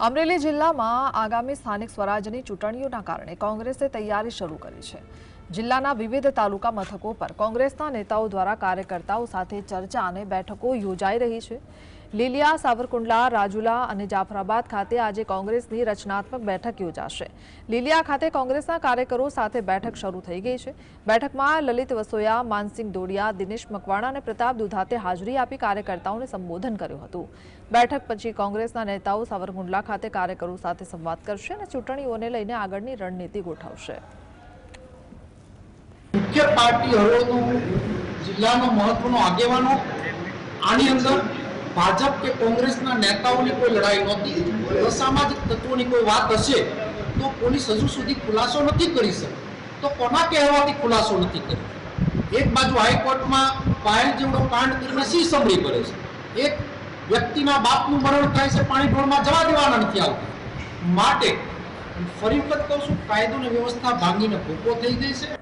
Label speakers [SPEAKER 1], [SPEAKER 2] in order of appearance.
[SPEAKER 1] અમરેલી જિલ્લામાં આગામી સ્થાનિક સ્વરાજ્યની ચૂંટણીઓના કારણે કોંગ્રેસે તૈયારી શરૂ કરી છે। જિલ્લાના વિવિધ તાલુકા મથકો પર કોંગ્રેસના નેતાઓ દ્વારા કાર્યકર્તાઓ સાથે ચર્ચા અને બેઠકો યોજાઈ રહી છે। લીલિયા, સાવરકુંડલા, રાજુલા અને જાફરાબાદ ખાતે આજે કોંગ્રેસની રચનાત્મક બેઠક યોજાશે। લીલિયા ખાતે કોંગ્રેસના કાર્યકરો સાથે બેઠક શરૂ થઈ ગઈ છે। બેઠકમાં લલિત વસોયા, માનસિંહ દોડિયા, દિનેશ મકવાણા અને પ્રતાપ દુધાતે હાજરી આપી કાર્યકર્તાઓને સંબોધન કર્યું હતું। બેઠક પછી કોંગ્રેસના નેતાઓ સાવરકુંડલા ખાતે કાર્યકરો સાથે સંવાદ કરશે અને ચૂંટણીઓને લઈને આગળની રણનીતિ ગોઠવશે।
[SPEAKER 2] मुख्य पार्टी हरोळनो जिल्लानो महत्वनो आगेवानो आनी अंदर भाजप के कांग्रेसना नेताओनी कोई लड़ाई नहोती। असामाजिक तत्वोनी कोई वात हशे तो पोलीस हजू सुधी खुलासो नथी करी शकी। तो कोना कहेवाथी खुलासो नथी करी? एक बाजू हाईकोर्टमां पायल जेवडो कांड करीने सी समरी करे छे। एक व्यक्तिना बापनुं मरण थाय छे, पाणी ढोळमां जवा देवाना नथी आवता। माटे फरी वखत कहूं छुं, कायदो ने व्यवस्था भांगीने भूको थई गई छे।